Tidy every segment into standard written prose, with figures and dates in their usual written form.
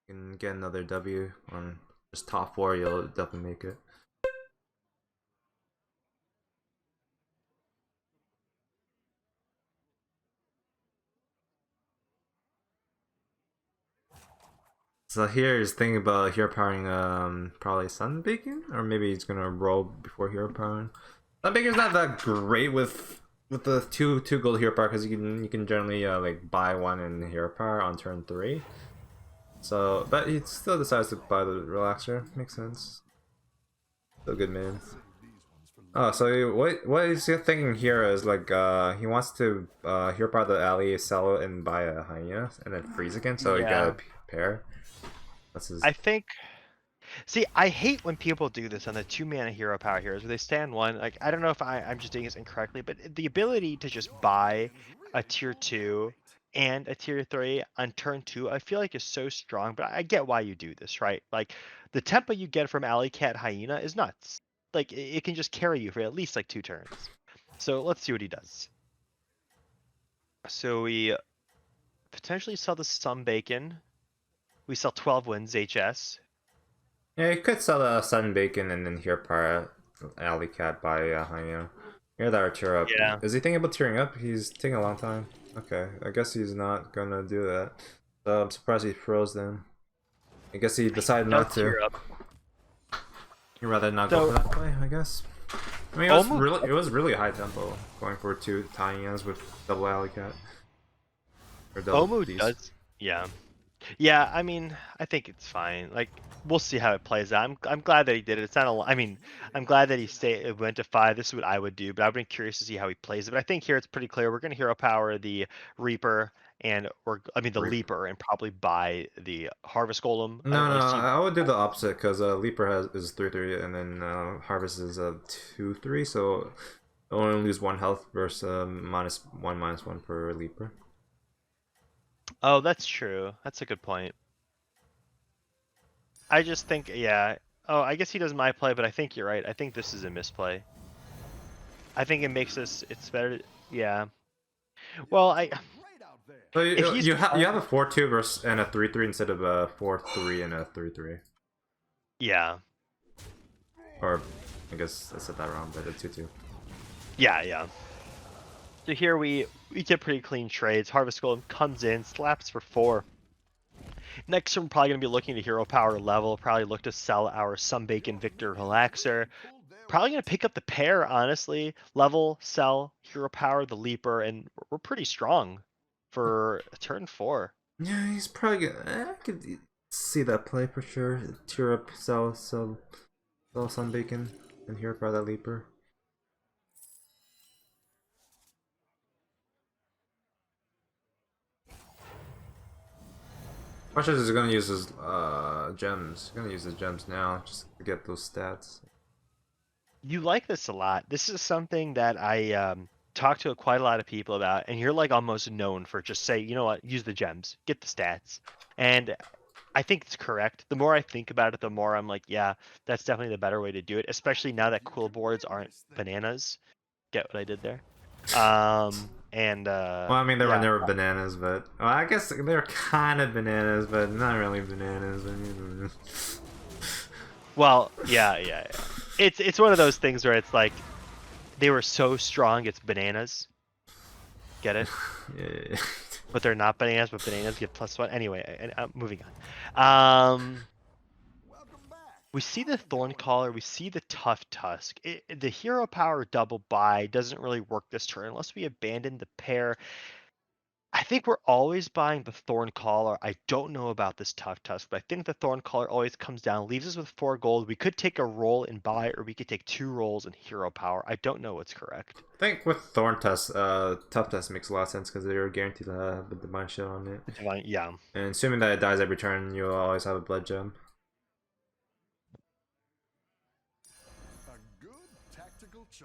can get another W on just top 4, you'll definitely make it. So here he's thinking about hero powering probably Sunbacon, or maybe he's gonna roll before hero powering. Sunbacon's not that great with the two gold hero power because you can generally like buy one in hero power on turn 3. So, but he still decides to buy the relaxer. Makes sense. Still good man. Oh, so what is he thinking here is like he wants to hero power the alley, sell it, and buy a hyena, and then freeze again. So he got Yeah. a pair. That's his. I think. See, I hate when people do this on the 2-mana hero power heroes where they stand one. Like, I don't know if I'm just doing this incorrectly, but the ability to just buy a tier 2 and a tier 3 on turn 2, I feel like is so strong. But I get why you do this, right? Like, the tempo you get from Alley Cat Hyena is nuts. Like, it can just carry you for at least like 2 turns. So let's see what he does. So we potentially sell the Sun Bacon. We sell 12 wins HS. Yeah, you could sell the Sunbacon and then hero power alley cat by hyena. Hear that or tear up. Yeah. Is he thinking about tearing up? He's taking a long time. Okay, I guess he's not gonna do that. So I'm surprised he froze then. I guess he decided Does not to. tear up. He'd rather not So go for that play, I guess. I mean, it was really high tempo going for 2 hyenas with double alley cat or double Omu beast. does, yeah, yeah. I mean, I think it's fine. Like, we'll see how it plays out. I'm glad that he did it. It's not a. I mean, I'm glad that it went to 5. This is what I would do, but I've been curious to see how he plays it. But I think here it's pretty clear. We're gonna hero power the Reaper the Leaper, and probably buy the Harvest Golem. I don't No, really see. I would do the opposite because Leaper is 3/3 and then Harvest is 2/3, so I only lose 1 health versus -1/-1 per Leaper. Oh, that's true. That's a good point. I just think, yeah. Oh, I guess he does my play, but I think you're right. I think this is a misplay. I think it makes us. It's better. Yeah. Well, So if he's you have a 4/2 versus and a 3/3 instead of a 4/3 and a 3/3, yeah, or I guess I said that wrong, but a 2/2. yeah. So here we get pretty clean trades. Harvest Golem comes in, slaps for 4. Next, we're probably gonna be looking to hero power level. Probably look to sell our Sunbacon Victor Relaxer. Probably gonna pick up the pair, honestly. Level, sell, hero power, the Leaper, and we're pretty strong for turn 4. Yeah, he's probably gonna. I could see that play for sure. Tear up, sell some bacon, and here by that Leaper. Question is gonna use his gems. He's gonna use his gems now just to get those stats. You like this a lot. This is something that I talk to quite a lot of people about, and you're like almost known for just say, you know what, use the gems, get the stats. And I think it's correct. The more I think about it, the more I'm like, yeah, that's definitely the better way to do it, especially now that cool boards aren't bananas. Get what I did there? And Well, I mean, they were yeah. never bananas, but well, I guess they're kind of bananas, but not really bananas. I mean, Well, yeah. It's one of those things where it's like they were so strong, it's bananas. Get it? yeah. But they're not bananas, but bananas get +1. Anyway, moving on. We see the Thorn Collar, we see the Tough Tusk. The hero power double buy doesn't really work this turn unless we abandon the pair. I think we're always buying the Thorn Collar. I don't know about this Tough Tusk, but I think the Thorn Collar always comes down, leaves us with 4 gold. We could take a roll and buy, or we could take 2 rolls in hero power. I don't know what's correct. I think with Thorn Test, Tough Test makes a lot of sense because they're guaranteed to have a Divine Shield on it. Divine, yeah. And assuming that it dies every turn, you'll always have a Blood Gem.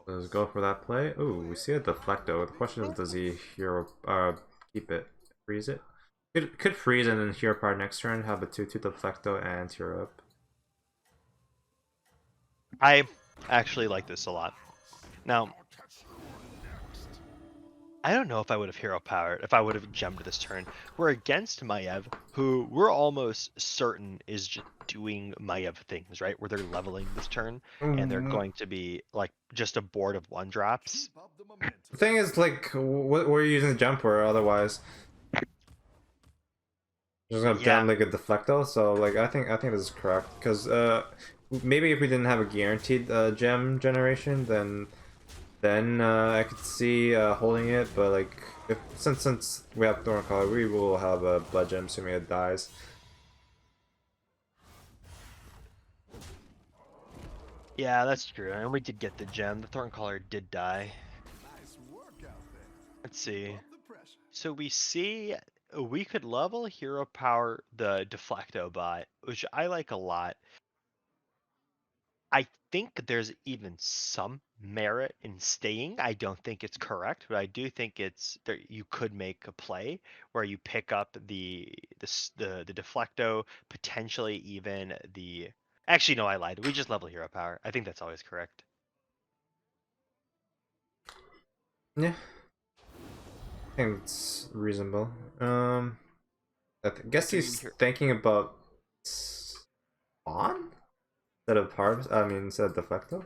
Let's go for that play. Ooh, we see a Deflecto. The question is, does he hero keep it, freeze it? Could freeze and then hero power next turn. Have a 2/2 Deflecto and tear up. I actually like this a lot. Now, I don't know if I would have hero powered if I would have gemmed this turn. We're against Maiev, who we're almost certain is just doing Maiev things, right? Where they're leveling this turn and they're Mm, going to be like just a board of one drops. the thing is, like, what were you using the jump for otherwise? Just gonna Yeah, jump like a deflecto, so like I think this is correct because maybe if we didn't have a guaranteed gem generation, then I could see holding it, but like if since we have Thorn Collar, we will have a blood gem assuming it dies. yeah, that's true. And we did get the gem. The Thorncaller did die. Let's see. So we see we could level hero power the Deflecto bot, which I like a lot. I think there's even some merit in staying. I don't think it's correct, but I do think it's there. You could make a play where you pick up the Deflecto, potentially even the. Actually, no, I lied. We just level hero power. I think that's always correct. Yeah, I think it's reasonable. Guess Do we he's hear? thinking about spawn instead of harvest. I mean, instead of deflecto.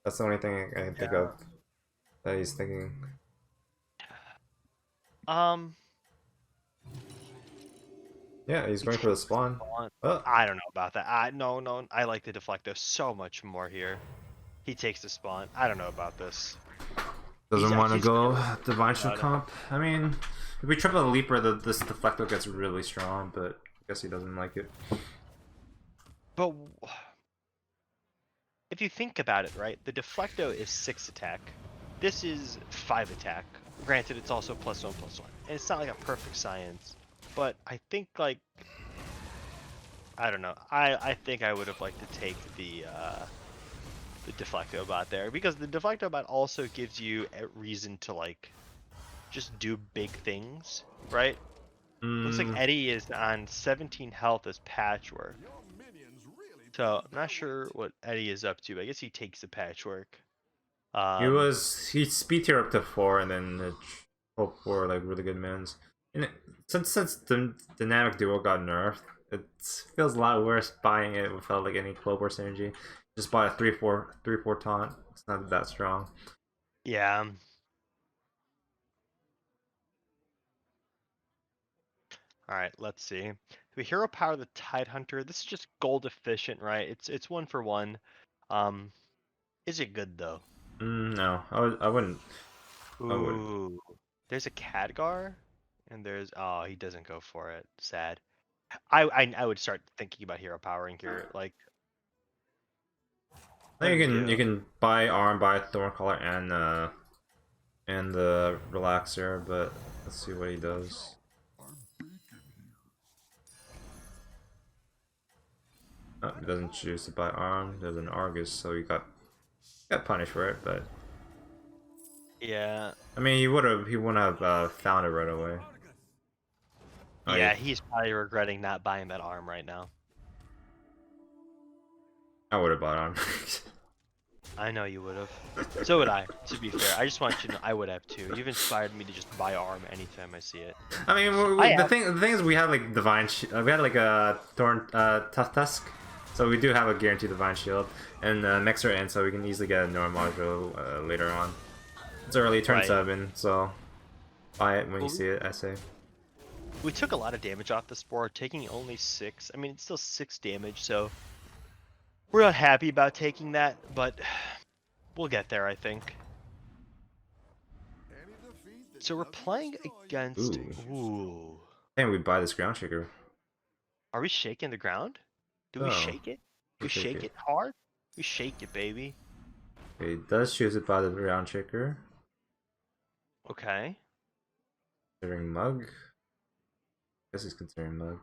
That's the only thing I can think Yeah. of that he's thinking. Um, Yeah, he's he going for the takes the spawn. spawn. Oh, I don't know about that. No. I like the Deflecto so much more here. He takes the spawn. I don't know about this. doesn't want to He's go clearly divine shield about it. comp. I mean, if we triple the leaper, this deflecto gets really strong, but I guess he doesn't like it. But if you think about it, right, the Deflecto is 6 attack. This is 5 attack. Granted, it's also +1/+1. And it's not like a perfect science. But I think, like, I don't know. I think I would have liked to take the Deflecto bot there. Because the Deflecto bot also gives you a reason to, like, just do big things, right? Looks like Mm, Eddie is on 17 health as Patchwork. So I'm not sure what Eddie is up to. But I guess he takes the Patchwork. Um, he speed tier up to 4 and then hope for like really good mins. And since the dynamic duo got nerfed, it feels a lot worse buying it without like any Clover synergy. Just buy a 3/4 taunt. It's not that strong. yeah. All right, let's see. We hero power the Tide Hunter. This is just gold efficient, right? It's 1 for 1. Um, is it good though? No, I wouldn't. I wouldn't. Ooh, there's a Khadgar, and there's he doesn't go for it. Sad. I would start thinking about hero powering here. Like, I what do think we you do? can buy arm, buy Thorncaller, and the relaxer, but let's see what he does. Oh, he doesn't choose to buy arm. There's an Argus, so he got punished for it. But Yeah, I mean, he wouldn't have found it right away. Oh, yeah, he's probably regretting not buying that arm right now. I would have bought arm. I know you would have. So would I, to be fair. I just want you to know I would have too. You've inspired me to just buy arm anytime I see it. I mean, I the have. thing is, we had like we had like a Thorn Tough Tusk, so we do have a guaranteed divine shield and Mexer in, so we can easily get a normal module later on. It's early, turn Right. 7, so buy it when you Well, see it. I say. we took a lot of damage off this board, taking only 6. I mean, it's still 6 damage, so we're not happy about taking that, but we'll get there, I think. So we're playing against. Ooh, Ooh. I think we buy this ground shaker. Are we shaking the ground? Do we Oh, shake it? we We shake shake it. it hard? We shake it, baby. Okay, he does choose it by the ground shaker. Okay. Considering mug. Guess he's considering mug.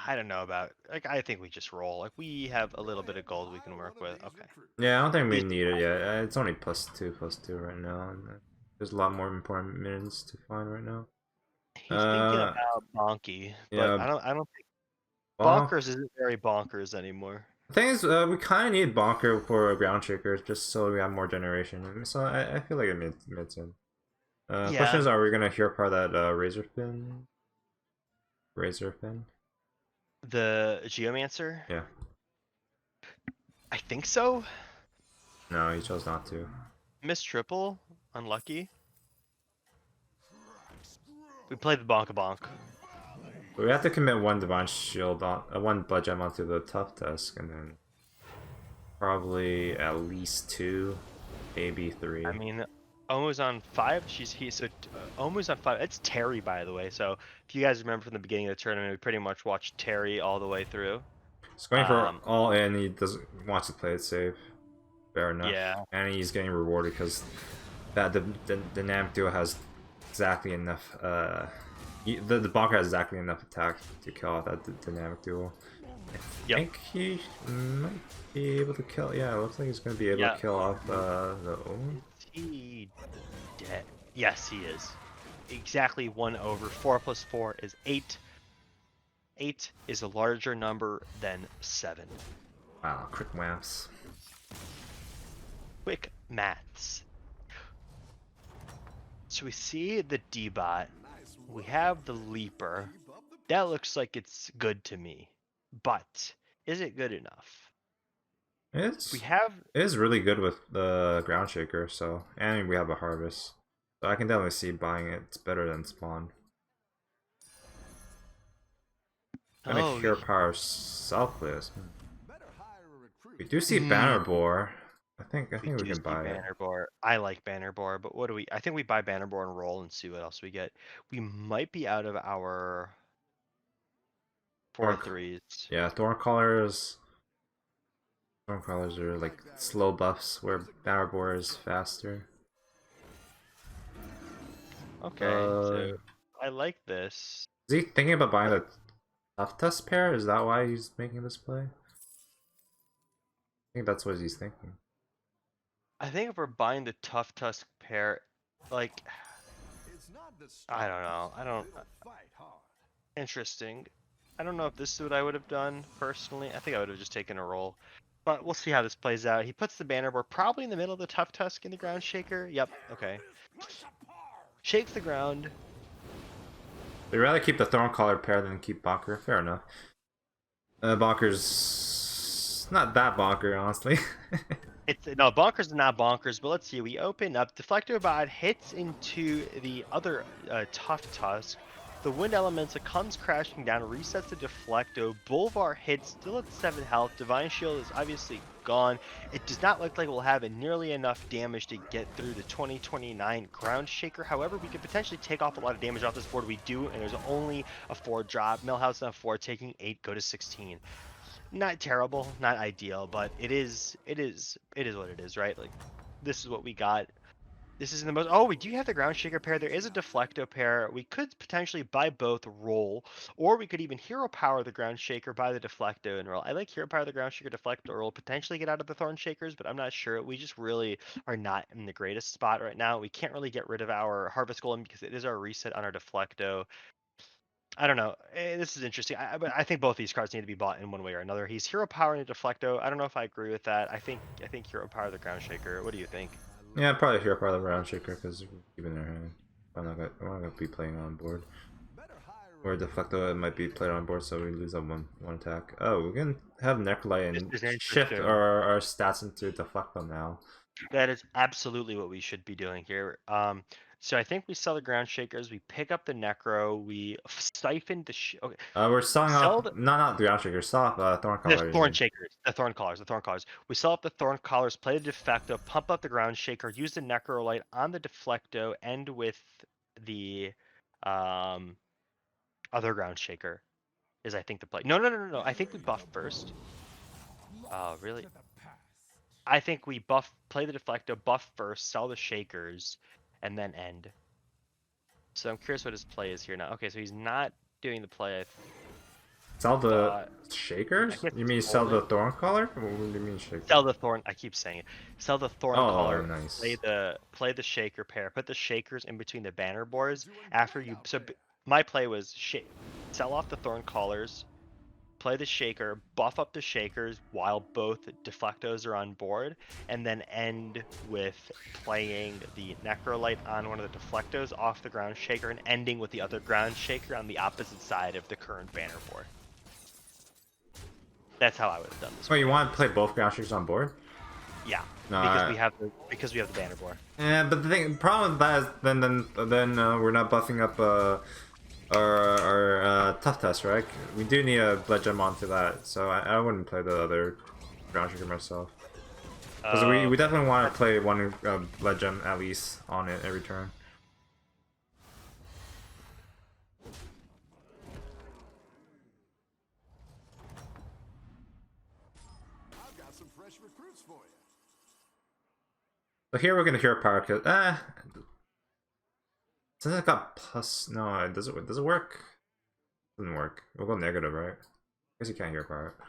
I don't know about. Like, I think we just roll. Like, we have a little bit of gold we can work with. Okay. Yeah, I don't think we He's need it yet. It's only +2 right now. And there's a lot more important minutes to find right now. he's thinking Uh, about Bonky, but yeah, I don't think bonk. Bonkers isn't very bonkers anymore. The thing is, we kind of need bonker for a ground shaker just so we have more generation. So I feel like it made sense. Question Yeah, is, are we gonna hear part of that razor fin? Razor fin? the Geomancer. Yeah. I think so. No, he chose not to. Miss triple, unlucky. We played the bonka bonk. But we have to commit one divine shield on one blood gem onto the tough tusk, and then probably at least two, maybe three. I mean, Omu's on 5. Omu's on 5. It's Terry, by the way. So if you guys remember from the beginning of the tournament, we pretty much watched Terry all the way through. He's going for all in. He doesn't wants to play it safe. Fair enough. Yeah. And he's getting rewarded because that the dynamic duo has exactly enough. The bonker has exactly enough attack to kill out that dynamic duo. I think he might be able to kill. Yeah, it looks like he's going to be able to kill off the Omen. Is he dead? Yes, he is. Exactly 1 over. 4 plus 4 is 8. 8 is a larger number than 7. Wow, quick maps. Quick maths. So we see the D-bot. We have the Leaper. That looks like it's good to me. But is it good enough? It We is really good with the ground shaker, so and we have a harvest. So I can definitely see buying it. It's better than spawn. And a hero power selfless. We do see banner boar. I think we can buy it. Banner boar. I like banner boar, but what do we? I think we buy banner boar and roll and see what else we get. We might be out of our 4/3s. Yeah, Thorncallers. Thorncallers are like slow buffs, where banner boar is faster. Okay, so I like this. Is he thinking about buying the Tough Tusk pair? Is that why he's making this play? I think that's what he's thinking. I think if we're buying the Tough Tusk pair, like, I don't know. Interesting. I don't know if this is what I would have done personally. I think I would have just taken a roll. But we'll see how this plays out. He puts the banner board probably in the middle of the Tough Tusk in the ground shaker. Yep, okay. Shakes the ground. We'd rather keep the Thorncaller pair than keep Bonker. Fair enough. Bonker's not that bonker, honestly. No, bonkers are not bonkers, but let's see. We open up. Deflector Bod hits into the other Tough Tusk. The Wind Elemental comes crashing down, resets the Deflecto. Bolvar hits, still at 7 health. Divine Shield is obviously gone. It does not look like we'll have nearly enough damage to get through the 2029 Ground Shaker. However, we could potentially take off a lot of damage off this board. We do, and there's only a 4 drop. Millhouse on 4, taking 8, go to 16. Not terrible, not ideal, but it is what it is, right? Like, this is what we got. This is the most. Oh, we do have the ground shaker pair. There is a deflecto pair. We could potentially buy both roll, or we could even hero power the ground shaker, buy the deflecto and roll. I like hero power the ground shaker, deflecto, roll, potentially get out of the thorn shakers, but I'm not sure. We just really are not in the greatest spot right now. We can't really get rid of our harvest golem because it is our reset on our deflecto. I don't know. This is interesting. But I think both these cards need to be bought in one way or another. He's hero power and deflecto. I don't know if I agree with that. I think hero power the ground shaker. What do you think? Yeah, probably hero power the ground shaker because keeping their hand. I'm not gonna be playing on board. Or deflecto it might be played on board, so we lose on one attack. Oh, we can have Necrolite and shift our stats into deflecto now. That is absolutely what we should be doing here. So I think we sell the ground shakers, we pick up the necro, we siphon the okay. We're selling off not the ground shakers, sell off thorn collars. The thorn shakers, the thorn collars. We sell off the thorn collars, play the deflecto, pump up the ground shaker, use the necrolite on the deflecto, end with the other ground shaker. Is I think the play. No. I think we buff first. Oh, really? I think we play the deflecto, buff first, sell the shakers, and then end. So I'm curious what his play is here now. Okay, so he's not doing the play. Sell the shakers? You mean sell the thorn collar? What do you mean shaker? Sell the thorn. I keep saying it. Sell the thorn collar. Nice. Play the shaker pair. Put the shakers in between the banner boards. After you, so my play was sell off the thorn collars. play the Shaker, buff up the Shakers while both Deflectos are on board, and then end with playing the Necrolite on one of the Deflectos off the ground Shaker and ending with the other ground Shaker on the opposite side of the current banner board. That's how I would have done this. Oh, you want to play both ground shakers on board? Yeah, No, because we have the banner board. Yeah, but the problem with that is then we're not buffing up our tough test, right? We do need a blood gem onto that, so I wouldn't play the other ground shaker myself. Because we definitely want to play one blood gem at least on it every turn. I've got some fresh recruits for you. So here we're gonna hero power kill. Since I got plus, no, does it work? Doesn't work. We'll go negative, right? I guess you can't hero power it.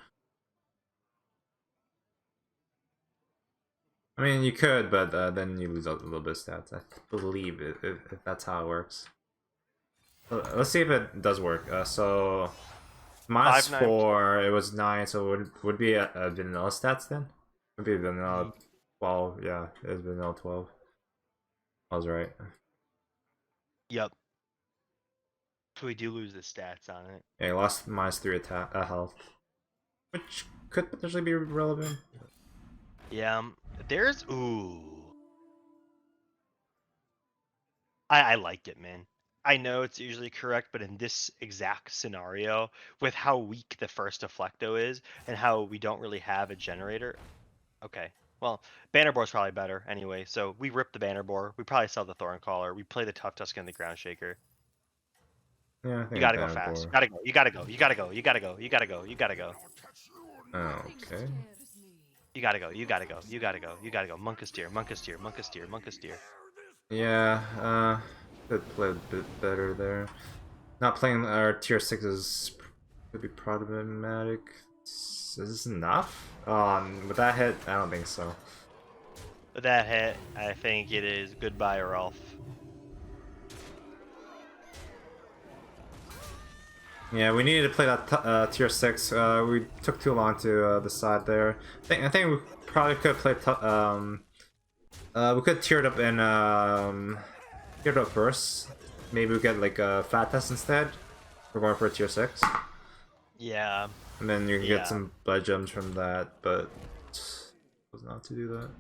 I mean, you could, but then you lose a little bit of stats. I believe if that's how it works. Let's see if it does work. So minus 4, it was 9, so it would be a vanilla stats then? Would be vanilla 12, yeah, it was vanilla 12. I was right. Yep. So we do lose the stats on it. Yeah, he lost minus 3 attack health, which could potentially be relevant. Yeah, there's I liked it, man. I know it's usually correct, but in this exact scenario, with how weak the first Deflecto is, and how we don't really have a generator. Okay, well, Bannerbore's probably better anyway, so we rip the Bannerbore, we probably sell the Thorncaller, we play the Tough Tusk and the Ground Shaker. Yeah, I think You gotta go fast. You gotta go, you gotta go, you gotta go, you gotta go, you gotta go, you gotta go. Okay. You gotta go, you gotta go, you gotta go, you gotta go. Munkasteer, Munkasteer, Munkasteer, Munkasteer. Yeah, could play a bit better there. Not playing our tier 6s could be problematic. Is this enough? With that hit, I don't think so. With that hit, I think it is goodbye, Rolf. Yeah, we needed to play that tier 6. We took too long to decide there. I think we probably could play. We could tier it up in tiered up first. Maybe we get like a fat test instead. We're going for a tier 6. Yeah. And then you can get some blood gems from that, but was not to do that.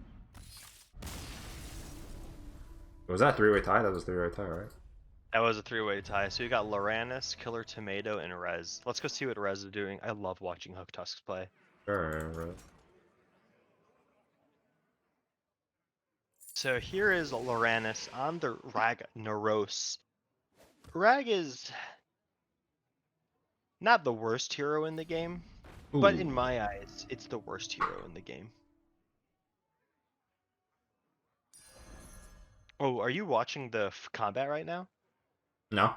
Was that a 3-way tie? That was a 3-way tie, right? That was a 3-way tie. So you got Loranis, Killer Tomato, and Rez. Let's go see what Rez is doing. I love watching Hook Tusks play. Sure. So here is Loranis on the Rag Naros. Rag is not the worst hero in the game, but in my eyes, it's the worst hero in the game. Oh, are you watching the combat right now? No.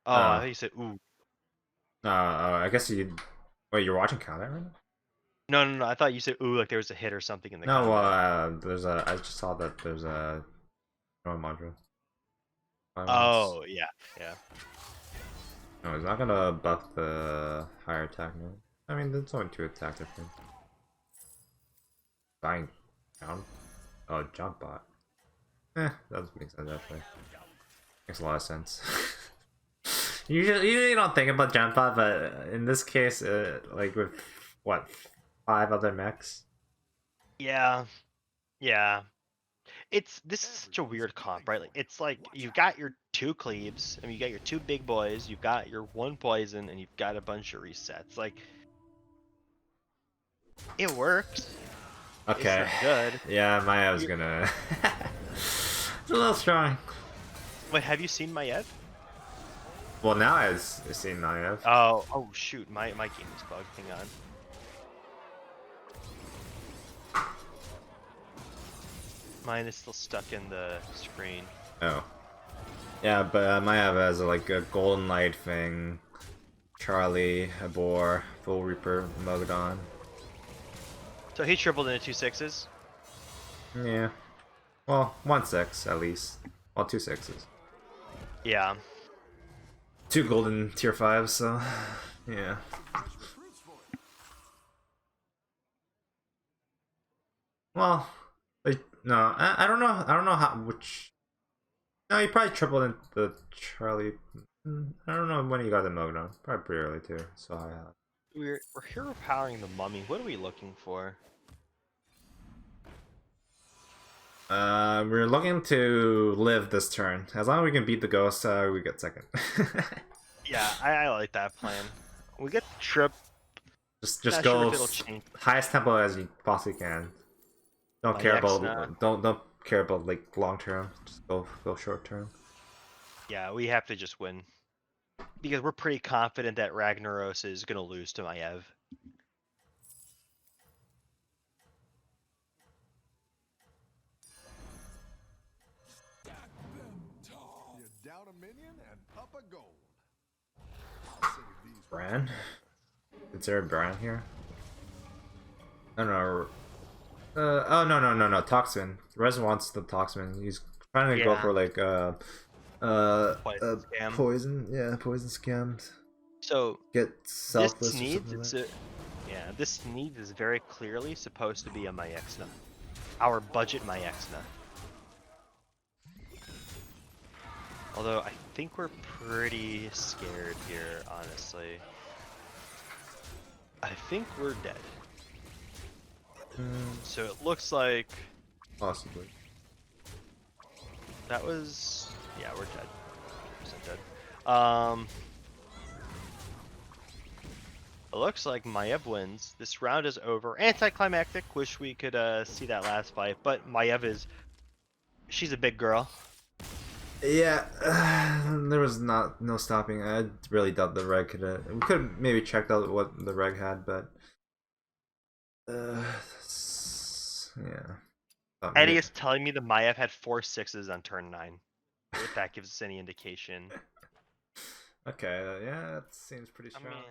Oh, I thought you said ooh. I guess you. Wait, you're watching combat right now? No. I thought you said ooh, like there was a hit or something in the. No, combat. there's a. I just saw that there's a. Module. Oh yeah. No, it's not gonna buff the higher attack move. I mean, there's only 2 attacks, I think. Dying down. Oh, jump bot. That doesn't make sense actually. Makes a lot of sense. Usually you don't think about jump bot, but in this case, like with what 5 other mechs. Yeah. This is such a weird comp, right? Like it's like you've got your 2 cleaves, and you got your 2 big boys, you've got your 1 poison, and you've got a bunch of resets. Like it works. Okay. It's not good. Yeah, Maya's gonna. It's a little strong. Wait, have you seen Maiev? Well, now I've seen Maiev. Oh shoot, my game is bugged. Hang on. Mine is still stuck in the screen. Oh. Yeah, but Maiev has like a Golden Light thing. Charlie, a Boar, Full Reaper, Mogadon. So he tripled into 2 6s. Yeah. Well, 1 6 at least. Well, 2 6s. Yeah. 2 golden tier 5s, so yeah. Well, like, no, I don't know. I don't know how which. No, he probably tripled in the Charlie. I don't know when he got the Mogno. Probably pretty early too. So We're hero powering the mummy. What are we looking for? we're looking to live this turn. As long as we can beat the ghost, we get second. Yeah, I like that plan. We get trip. just Not sure go if it'll change. highest tempo as you possibly can. Don't My care ex about don't care about like long term. Just go short term. Yeah, we have to just win. Because we're pretty confident that Ragnaros is gonna lose to Maiev. You down a minion and up a gold. I'll save these. Bran? Is there a Bran here? I don't know. Oh no, Toxin. Rez wants the Toxin. He's trying to go Yeah. for like Poison scam. poison. Yeah, poison scams. So Get this selfless or needs something like that. yeah, this need is very clearly supposed to be a Maexna. Our budget Maexna. Although I think we're pretty scared here, honestly. I think we're dead. So it looks like Possibly. that was yeah, we're dead. 100% dead. It looks like Maiev wins. This round is over. Anticlimactic. Wish we could see that last fight, but Maiev she's a big girl. Yeah, there was no stopping. I really doubt the reg could. We could have maybe checked out what the reg had, but yeah. Eddie is telling me the Maiev had 4 6s on turn 9. If that gives us any indication. Okay, yeah, that seems pretty I strong. mean,